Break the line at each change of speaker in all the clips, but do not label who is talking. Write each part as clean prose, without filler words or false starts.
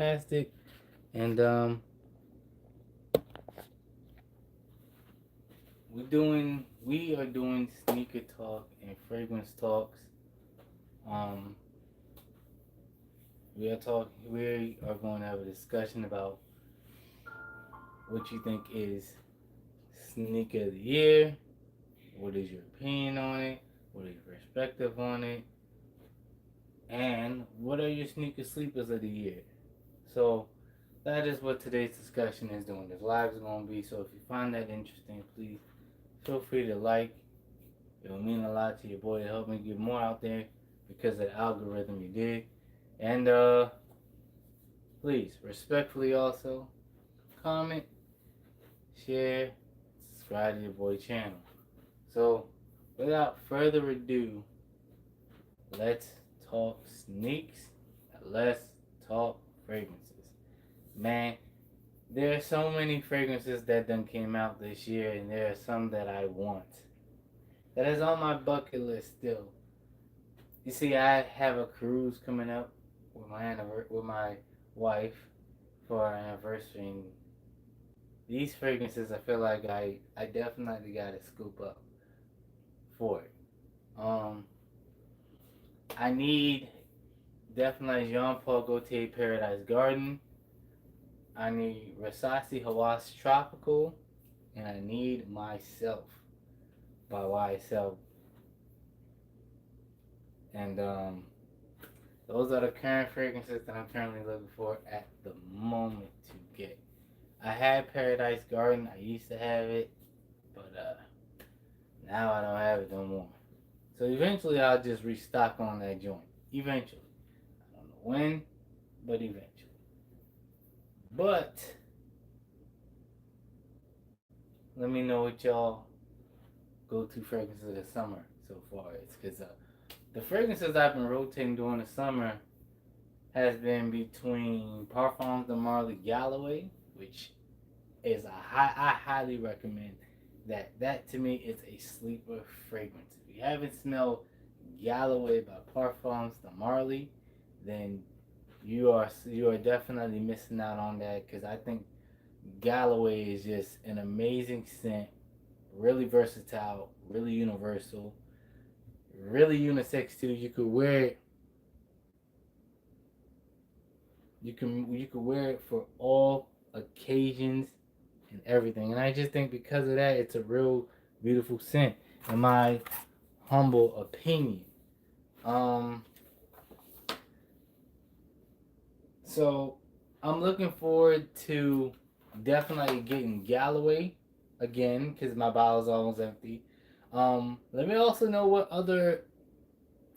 fantastic. And we are doing sneaker talk and fragrance talks. Um, we are going to have a discussion about what you think is sneaker of the year. What is your opinion on it? What is your perspective on it? And what are your sneaker sleepers of the year? So that is what today's discussion is doing. This live is going to be. So if you find that interesting, please feel free to like. It will mean a lot to your boy to help me get more out there because of the algorithm you did. And please, respectfully also, comment, share, subscribe to your boy channel. So without further ado, let's talk sneaks. Let's talk fragrances. Man, there are so many fragrances that done came out this year, and there are some that I want. That is on my bucket list still. You see, I have a cruise coming up with my wife for our anniversary. And these fragrances, I feel like I definitely got to scoop up for it. Um, I need definitely Jean Paul Gaultier Paradise Garden. I need Rasasi Hawass Tropical, and I need Myself by YSL. And those are the current fragrances that I'm currently looking for at the moment to get. I had Paradise Garden. I used to have it, but now I don't have it no more. So eventually I'll just restock on that joint. Eventually. I don't know when, but eventually. But let me know what y'all go-to fragrances of the summer so far is, because the fragrances I've been rotating during the summer has been between Parfums de Marly Galloway, which is I highly recommend that. That to me is a sleeper fragrance. If you haven't smelled Galloway by Parfums de Marly, then you are definitely missing out on that, because I think Galloway is just an amazing scent, really versatile, really universal, really unisex too. You could wear it. You could wear it for all occasions and everything. And I just think because of that, it's a real beautiful scent, in my humble opinion. Um, so I'm looking forward to definitely getting Galloway again because my bottle's almost empty. Let me also know what other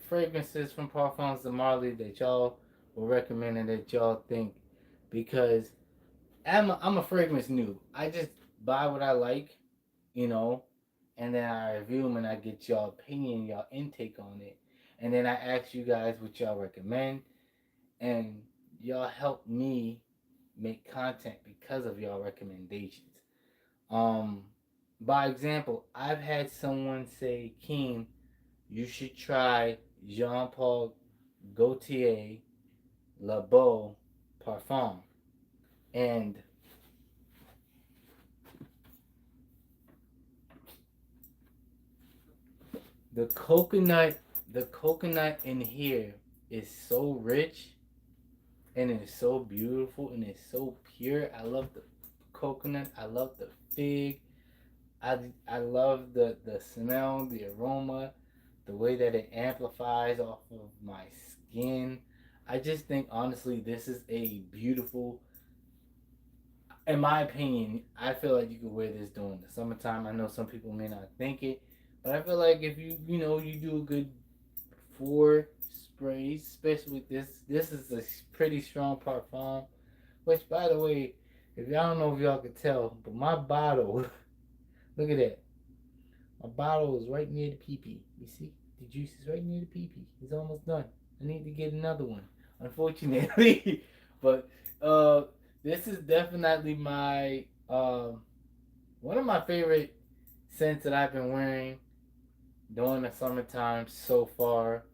fragrances from Parfums de Marly that y'all will recommend and that y'all think, because I'm a fragrance noob. I just buy what I like, you know, and then I review them and I get y'all opinion, y'all intake on it, and then I ask you guys what y'all recommend, and y'all help me make content because of y'all recommendations. Um, by example, I've had someone say, "Keen, you should try Jean Paul Gaultier Le Beau Parfum," and the coconut, the coconut in here is so rich and it's so beautiful and it's so pure. I love the coconut. I love the fig. I love the smell, the aroma, the way that it amplifies off of my skin. I just think honestly this is a beautiful, in my opinion, I feel like you could wear this during the summertime. I know some people may not think it, but I feel like if you do a good 4 sprays, especially with this is a pretty strong parfum. Which, by the way, if y'all don't know if y'all could tell, but my bottle, look at that. My bottle is right near the pee. You see, the juice is right near the pee. It's almost done. I need to get another one, unfortunately. But uh, this is definitely my one of my favorite scents that I've been wearing during the summertime so far.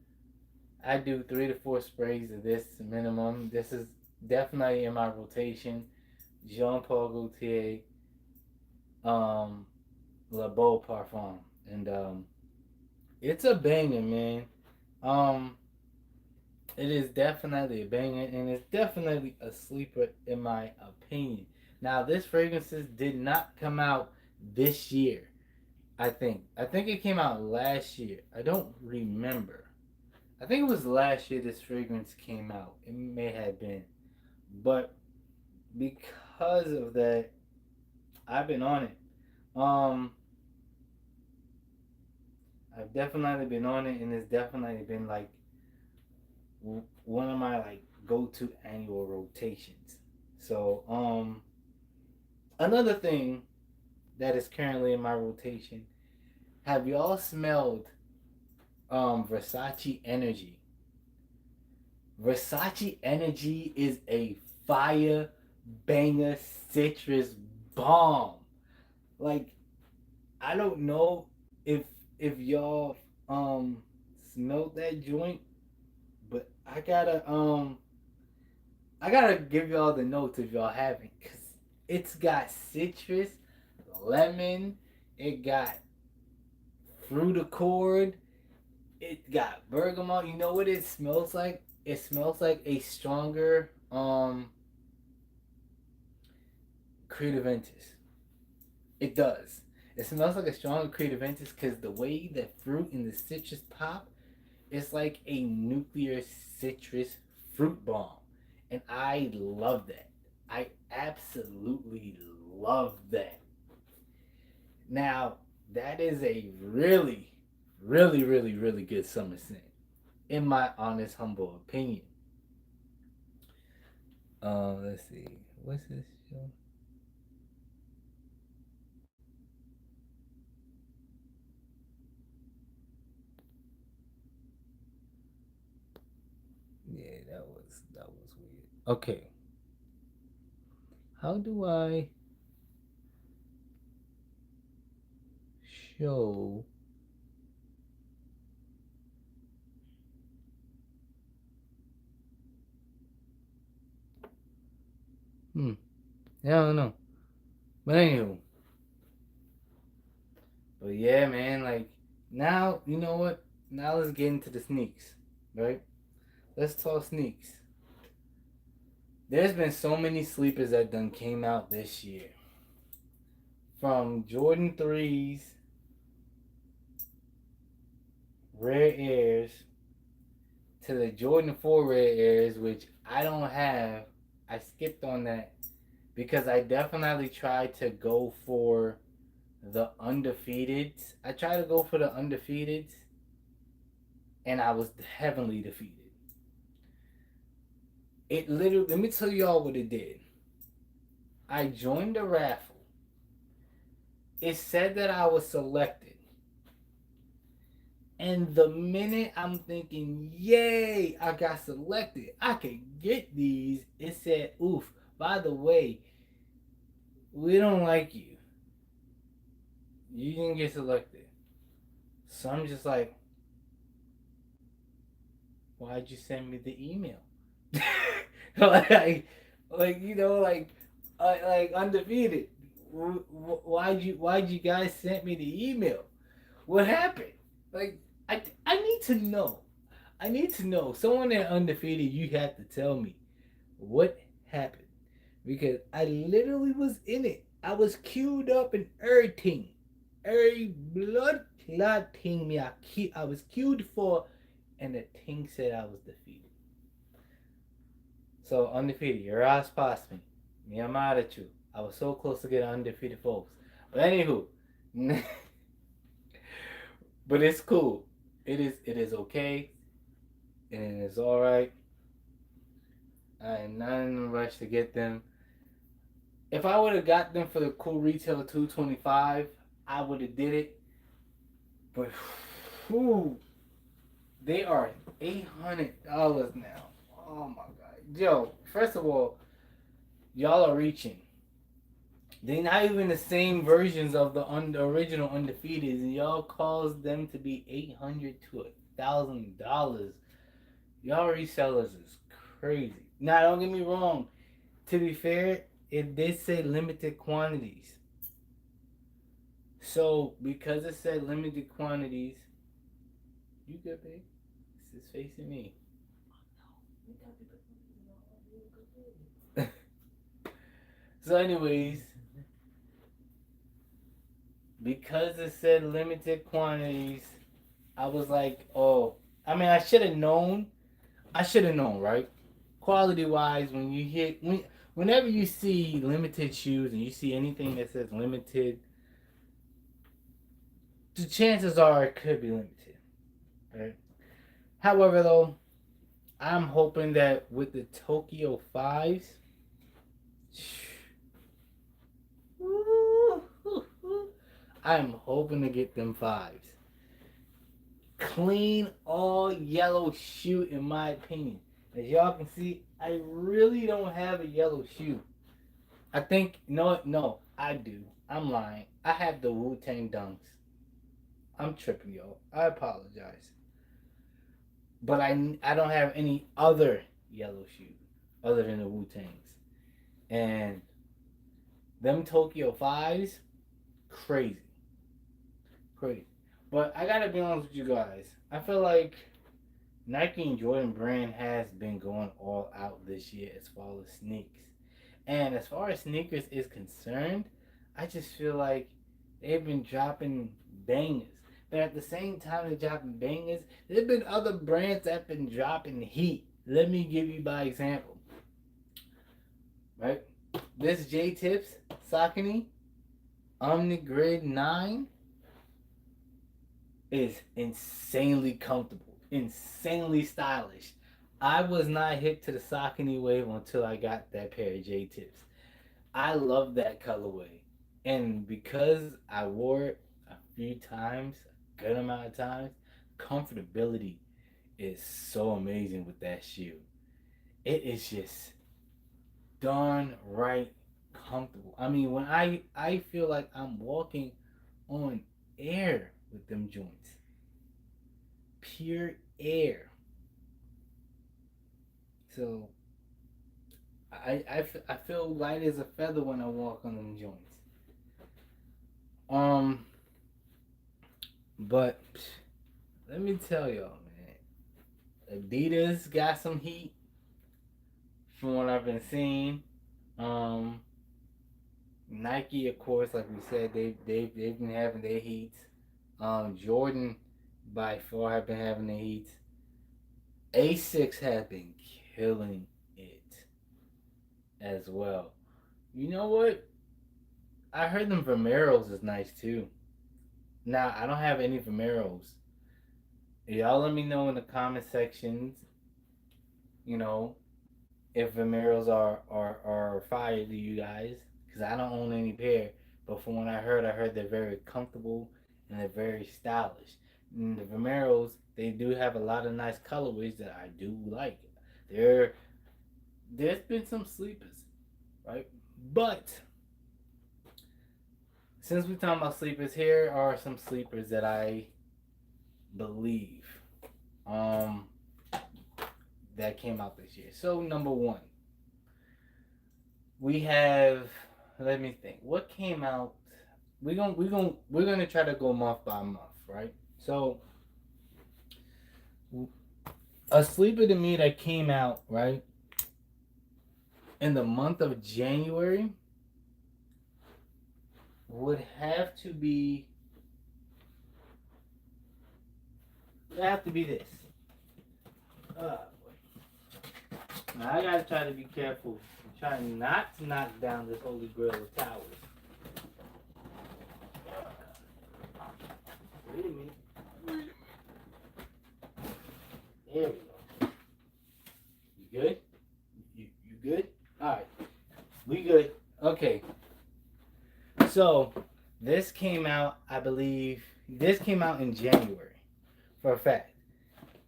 I do 3 to 4 sprays of this minimum. This is definitely in my rotation. Jean Paul Gaultier, um, Le Beau Parfum, and it's a banger, man. Um, it is definitely a banger, and it's definitely a sleeper in my opinion. Now, this fragrances did not come out this year. I think it came out last year. I don't remember. I think it was last year this fragrance came out. It may have been, but because of that, I've been on it. Um, I've definitely been on it, and it's definitely been like one of my like go-to annual rotations. So, another thing that is currently in my rotation. Have y'all smelled Versace Energy? Versace Energy is a fire banger citrus bomb. Like, I don't know if y'all smelled that joint, but I gotta give y'all the notes if y'all haven't, cause it's got citrus, lemon, it got fruit accord, it got bergamot. You know what it smells like? It smells like a stronger Creed Aventus. It does. It smells like a stronger Creed Aventus because the way the fruit and the citrus pop, it's like a nuclear citrus fruit bomb. And I love that. I absolutely love that. Now, that is a really, really, really, really good summer scent, in my honest, humble opinion. Let's see. What's this show? Yeah, that was weird. Okay, how do I show? Hmm. Yeah, I don't know. But anywho, but yeah, man. Like now, you know what? Now let's get into the sneaks, right? Let's talk sneaks. There's been so many sleepers that done came out this year. From Jordan 3s, Rare Airs, to the Jordan 4 Rare Airs, which I don't have. I skipped on that because I definitely tried to go for the undefeated. I tried to go for the undefeated, and I was heavily defeated. It literally, let me tell y'all what it did. I joined the raffle. It said that I was selected. And the minute I'm thinking, yay, I got selected, I can get these, it said, oof, by the way, we don't like you. You didn't get selected. So I'm just like, why'd you send me the email? like, like undefeated. Why'd you guys send me the email? What happened? Like, I need to know. I need to know. Someone that undefeated, you have to tell me what happened because I literally was in it. I was queued up in everything, every blood clot thing. I was queued for, and the thing said I was defeated. So undefeated, your ass passed me. Me, I'm mad at you. I was so close to getting undefeated, folks. But anywho, but it's cool. It is okay, and it is all right. I am not in a rush to get them. If I would have got them for the cool retail 225, I would have did it. But whew, they are $800 now. Oh my god, yo! First of all, y'all are reaching. They're not even the same versions of the original undefeated, and y'all caused them to be $800 to $1,000. Y'all resellers is crazy. Now, don't get me wrong. To be fair, it did say limited quantities. So, because it said limited quantities, you good, babe? This is facing me. So, anyways, because it said limited quantities, I was like, oh, I mean, I should have known. I should have known, right? Quality wise, whenever you see limited shoes and you see anything that says limited, the chances are it could be limited, right? However, though, I'm hoping that with the Tokyo Fives, I'm hoping to get them fives. Clean, all yellow shoe, in my opinion. As y'all can see, I really don't have a yellow shoe. I think, no, I do. I'm lying. I have the Wu Tang Dunks. I'm tripping, yo. I apologize. But I don't have any other yellow shoe other than the Wu Tangs. And them Tokyo 5s, crazy. Crazy. But I gotta be honest with you guys. I feel like Nike and Jordan Brand has been going all out this year as far as sneaks. And as far as sneakers is concerned, I just feel like they've been dropping bangers. But at the same time they're dropping bangers, there's been other brands that have been dropping heat. Let me give you by example. Right? This J-Tips Saucony Omni-Grid 9 is insanely comfortable, insanely stylish. I was not hip to the Saucony wave until I got that pair of J-Tips. I love that colorway. And because I wore it a few times, a good amount of times, comfortability is so amazing with that shoe. It is just darn right comfortable. I mean, when I feel like I'm walking on air with them joints. Pure air. So I feel light as a feather when I walk on them joints. Um, but let me tell y'all, man, Adidas got some heat from what I've been seeing. Um, Nike, of course, like we said, they've been having their heats. Jordan, by far, have been having their heats. Asics have been killing it as well. You know what? I heard them Vomeros is nice too. Now I don't have any Vomeros. Y'all let me know in the comment sections. You know if Vomeros are fire to you guys because I don't own any pair. But from what I heard they're very comfortable and they're very stylish. And the Vomeros they do have a lot of nice colorways that I do like. There, there's been some sleepers, right? But since we're talking about sleepers, here are some sleepers that I believe um, that came out this year. So number one, we have. Let me think. What came out? We're gonna try to go month by month, right? So a sleeper to me that came out right in the month of January would have to be this. Now I gotta try to be careful. I'm trying not to knock down this holy grail of towers. Wait a minute. There we go. You good? You good? Alright. We good. Okay. So this came out, I believe this came out in January. For a fact.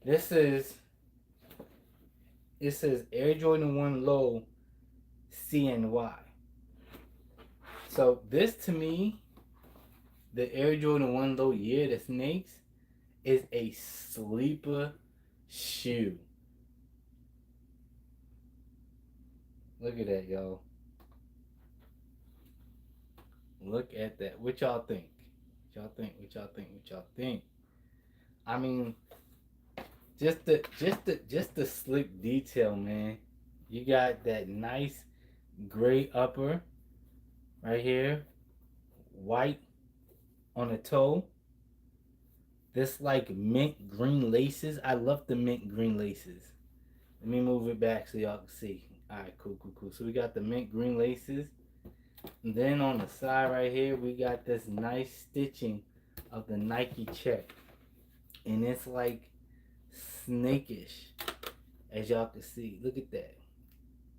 It says Air Jordan 1 Low CNY. So this to me, the Air Jordan 1 Low Year the Snakes, is a sleeper shoe. Look at that, y'all. Look at that. What y'all think? What y'all think? What y'all think? What y'all think? I mean, just the slick detail, man. You got that nice gray upper right here, white on the toe. This like mint green laces. I love the mint green laces. Let me move it back so y'all can see. All right, cool, cool, cool. So we got the mint green laces. And then on the side right here, we got this nice stitching of the Nike check. And it's like snakish, as y'all can see. Look at that.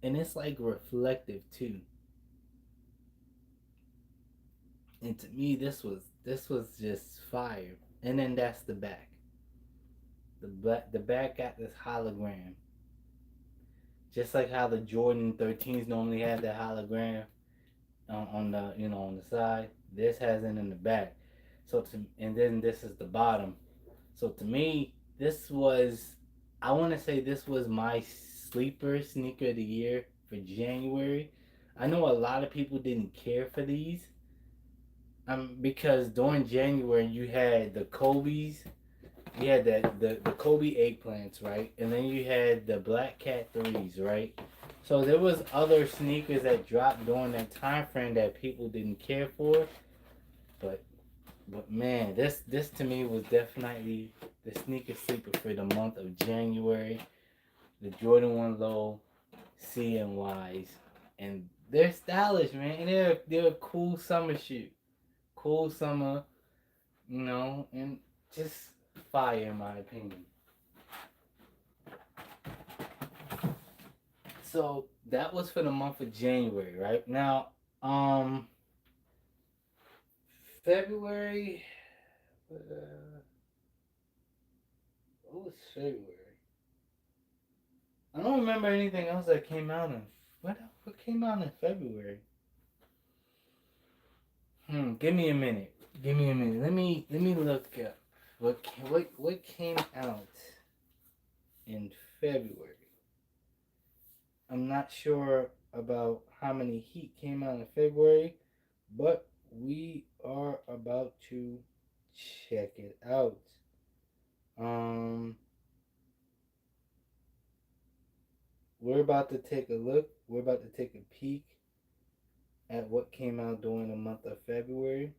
And it's like reflective too. And to me, this was just fire. And then that's the back. The back got this hologram. Just like how the Jordan 13s normally have that hologram on the on the side. This has it in the back. And then this is the bottom. So to me, this was, I want to say this was my sleeper sneaker of the year for January. I know a lot of people didn't care for these, because during January you had the Kobe's, you had the Kobe eggplants, right, and then you had the Black Cat threes, right. So there was other sneakers that dropped during that time frame that people didn't care for, but man, this to me was definitely the sneaker sleeper for the month of January. The Jordan 1 Low CNYs, and they're stylish, man, and they're a cool summer shoe, cool summer, and just fire in my opinion. So that was for the month of January, right? Now, February. What was February? I don't remember anything else that came out in. What came out in February? Give me a minute. Give me a minute. Let me look up what came out in February. I'm not sure about how many heat came out in February, but we are about to check it out. Um, we're about to take a look. We're about to take a peek at what came out during the month of February.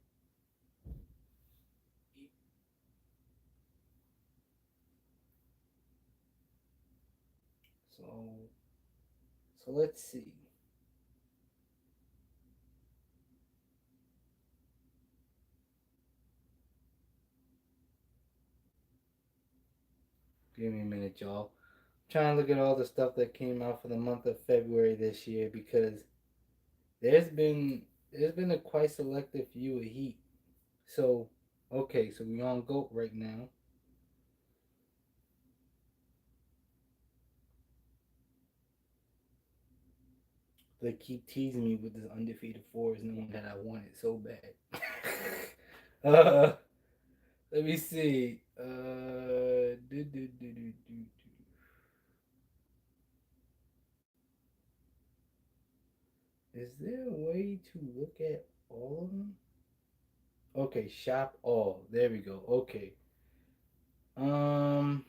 So, so let's see. Give me a minute, y'all. I'm trying to look at all the stuff that came out for the month of February this year, because there's been there's been a quite selective few of heat. So, okay, so we on GOAT right now. They keep teasing me with this undefeated fours, knowing that I want it so bad. uh, let me see. Is there a way to look at all of them? Okay, shop all. There we go. Okay. Um.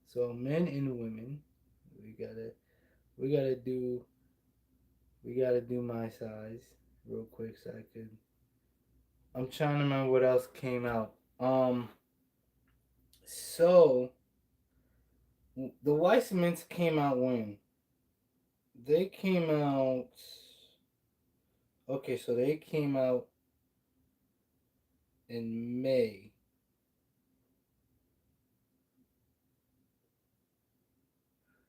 So men and women, we gotta we gotta do we gotta do my size real quick so I could. I'm trying to remember what else came out. So the Weissmans came out when? They came out. Okay, so they came out in May.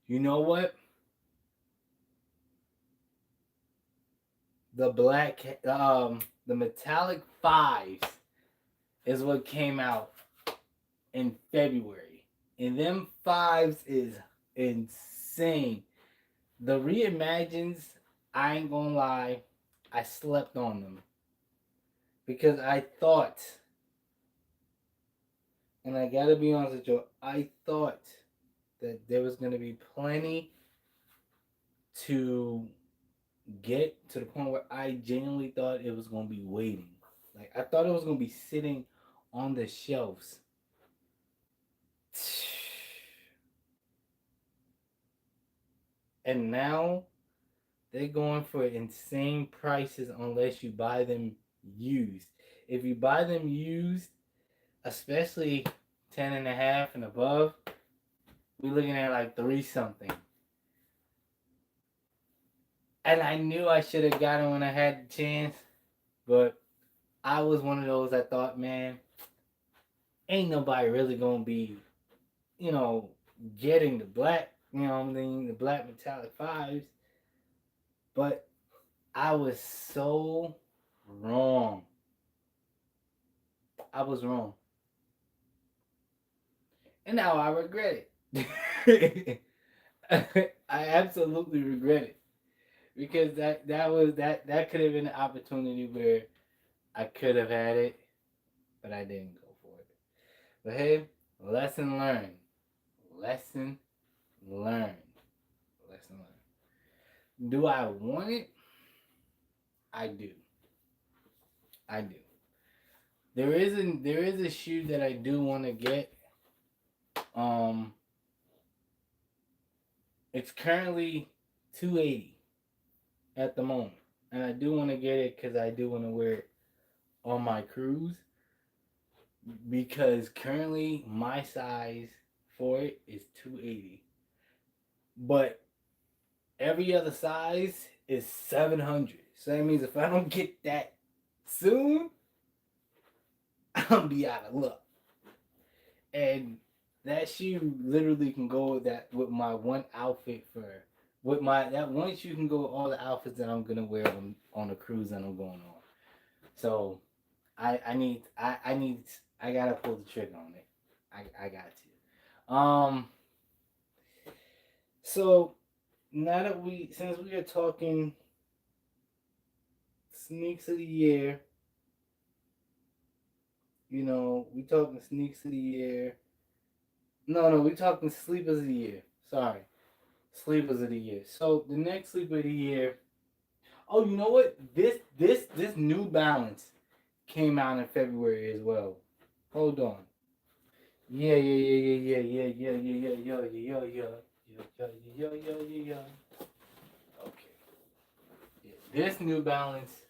You know what? The the metallic fives is what came out in February, and them fives is insane. The reimagines, I ain't gonna lie, I slept on them because I thought And I gotta be honest with you, I thought that there was gonna be plenty to get to the point where I genuinely thought it was gonna be waiting. Like I thought it was gonna be sitting on the shelves. And now they're going for insane prices unless you buy them used. If you buy them used, especially 10 and a half and above, we're looking at like three something. And I knew I should have gotten when I had the chance, but I was one of those that thought, man, ain't nobody really gonna be, you know, getting the black, you know what I mean, the black metallic fives. But I was so wrong. I was wrong. And now I regret it. I absolutely regret it. Because that could have been an opportunity where I could have had it, but I didn't go for it. But hey, lesson learned. Lesson learned. Lesson learned. Do I want it? I do. I do. There is a shoe that I do want to get. Um, it's currently 280 at the moment, and I do want to get it because I do want to wear it on my cruise. Because currently my size for it is 280, but every other size is 700. So that means if I don't get that soon, I'm gonna be out of luck. And that shoe literally can go with my one outfit for with my that one shoe can go with all the outfits that I'm gonna wear on the cruise that I'm going on. So I gotta pull the trigger on it. I got to. So now that since we are talking sneaks of the year, we talking sneaks of the year. No, we talking sleepers of the year. Sorry, sleepers of the year. So the next sleeper of the year. Oh, you know what? This New Balance came out in February as well. Hold on. Yeah. Okay. Yeah. This New Balance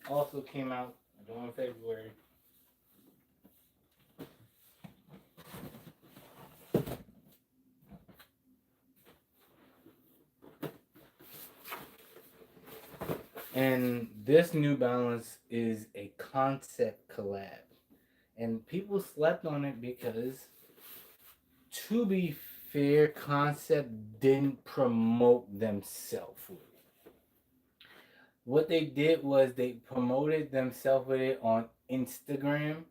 also came out during February. And this New Balance is a concept collab. And people slept on it because, to be fair, Concept didn't promote themselves with it. What they did was they promoted themselves with it on Instagram,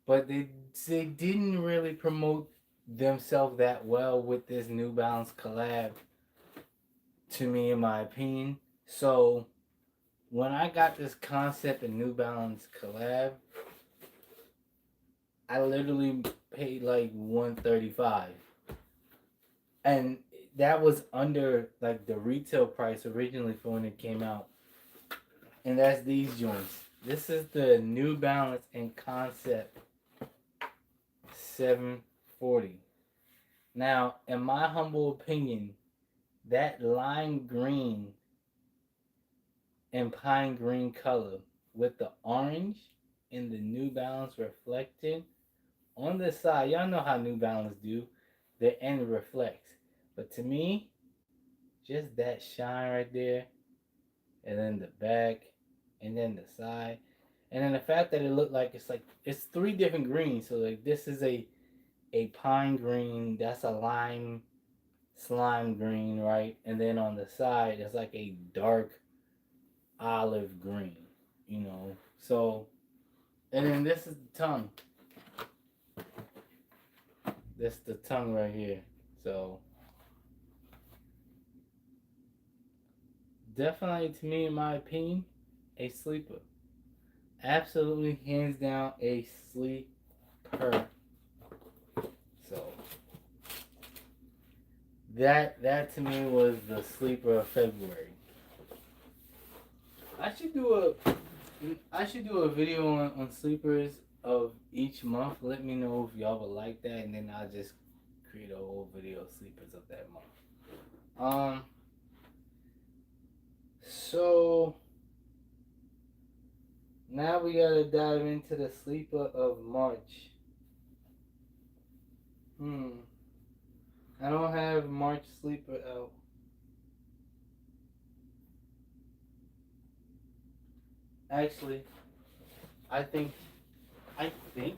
but they didn't really promote themselves that well with this New Balance collab, to me, in my opinion. So when I got this Concept and New Balance collab, I literally paid like 135, and that was under like the retail price originally for when it came out. And that's these joints. This is the New Balance and Concept 740. Now, in my humble opinion, that lime green and pine green color with the orange and the New Balance reflecting on the side, y'all know how New Balance do, the end reflects. But to me, just that shine right there, and then the back, and then the side, and then the fact that it looked like it's three different greens. So like this is a pine green, that's a lime slime green, right? And then on the side, it's like a dark olive green. So, and then this is the tongue. This the tongue right here. So definitely, to me, in my opinion, a sleeper. Absolutely, hands down, a sleeper. So that to me was the sleeper of February. I should do a video on sleepers of each month. Let me know if y'all would like that, and then I'll just create a whole video of sleepers of that month. So now we gotta dive into the sleeper of March. I don't have March sleeper out. Actually, I think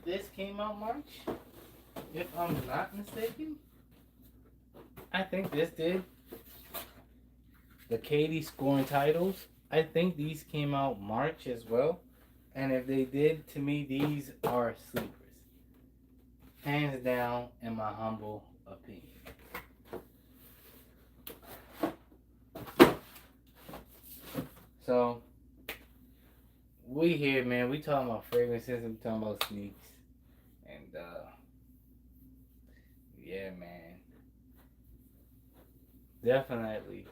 this came out March. If I'm not mistaken, I think this did. The Katie scoring titles. I think these came out March as well. And if they did, to me, these are sleepers. Hands down, in my humble opinion. So, we here, man. We talking about fragrances and we talking about sneaks. And, yeah, man. Definitely.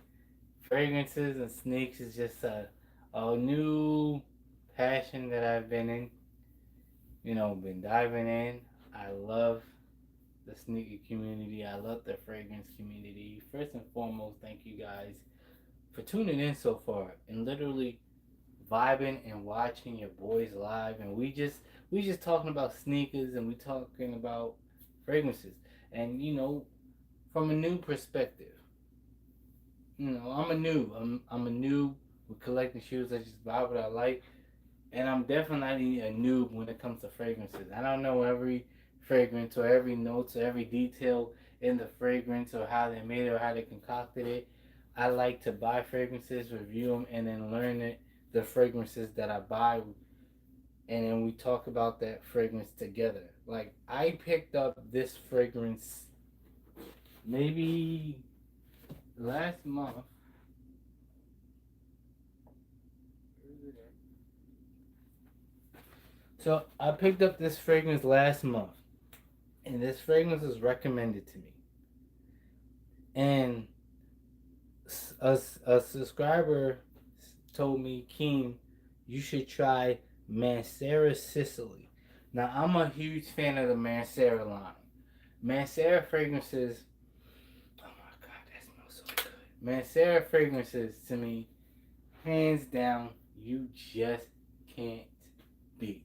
Fragrances and sneaks is just a new passion that I've been in. Been diving in. I love the sneaker community. I love the fragrance community. First and foremost, thank you guys for tuning in so far and literally vibing and watching your boys live. And we just talking about sneakers and we talking about fragrances. And from a new perspective. I'm a noob. I'm a noob with collecting shoes. I just buy what I like. And I'm definitely a noob when it comes to fragrances. I don't know every fragrance or every notes or every detail in the fragrance or how they made it or how they concocted it. I like to buy fragrances, review them, and then learn the fragrances that I buy. And then we talk about that fragrance together. Like, I picked up this fragrance maybe last month. So I picked up this fragrance last month, and this fragrance was recommended to me. And a subscriber told me, Keen, you should try Mancera Sicily. Now, I'm a huge fan of the Mancera line. Mancera fragrances, oh my God, that smells so good. Mancera fragrances, to me, hands down, you just can't beat.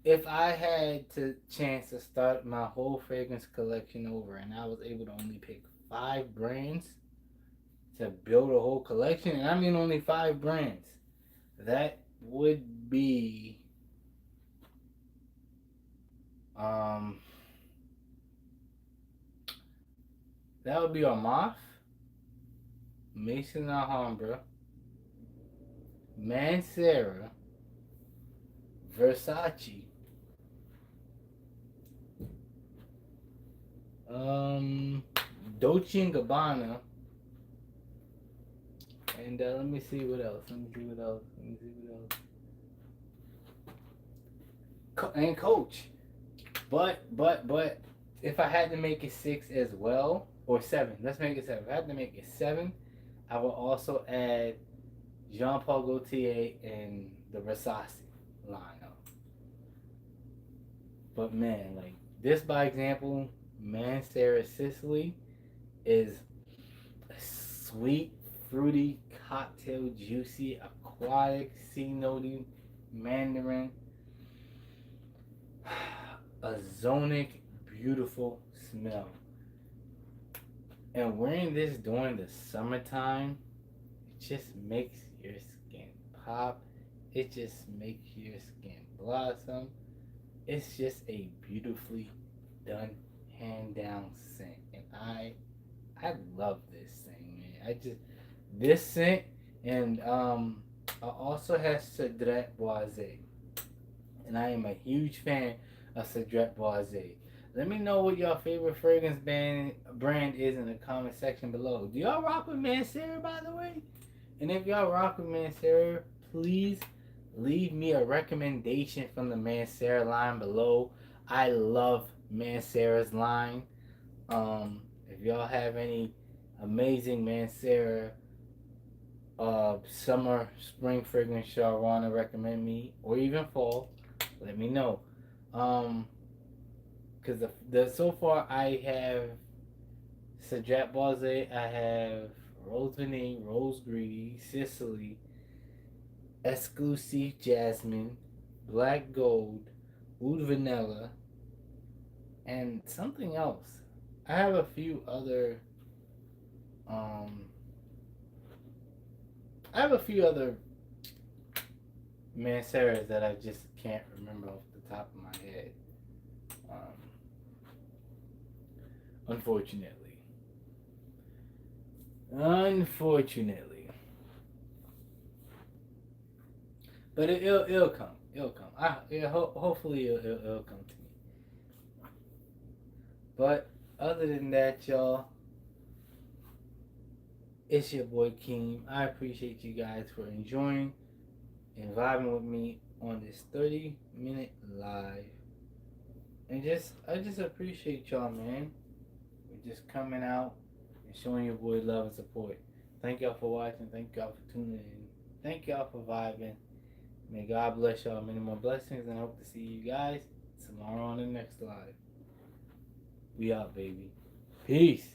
If I had the chance to start my whole fragrance collection over and I was able to only pick 5 brands to build a whole collection, and I mean only 5 brands, that would be Armaf, Maison Alhambra, Mancera, Versace, Dolce & Gabbana, and let me see what else. And Coach. But if I had to make it 6 as well, or 7, let's make it 7. If I had to make it 7, I would also add Jean Paul Gaultier and the Versace lineup. But man, like this by example, Mancera Sicily is a sweet, fruity, cocktail, juicy, aquatic, sea-noting mandarin. A zonic, beautiful smell. And wearing this during the summertime, it just makes your skin pop. It just makes your skin blossom. It's just a beautifully done, hand down scent. And I love this thing, man. This scent, and I also have Cedrat Boisé. And I am a huge fan of Cedrat Boisé. Let me know what your favorite fragrance brand is in the comment section below. Do y'all rock with Mancera, by the way? And if y'all rock with Mancera, please leave me a recommendation from the Mancera line below. I love Mancera's line. If y'all have any amazing Mancera summer, spring fragrance y'all want to recommend me, or even fall, let me know. Because the so far I have Sajat Boise, I have Rose Vanille, Rose Greedy, Sicily, Exclusive Jasmine, Black Gold, Oud Vanilla, and something else. I have a few other um I have a few other Manceras that I just can't remember off the top of my head. Um, unfortunately. Unfortunately. But it'll come. It'll come. Hopefully it'll come to me. But other than that, y'all, it's your boy Keem. I appreciate you guys for enjoying and vibing with me on this 30-minute live. And I just appreciate y'all, man. We're just coming out and showing your boy love and support. Thank y'all for watching. Thank y'all for tuning in. Thank y'all for vibing. May God bless y'all. Many more blessings, and I hope to see you guys tomorrow on the next live. We out, baby. Peace.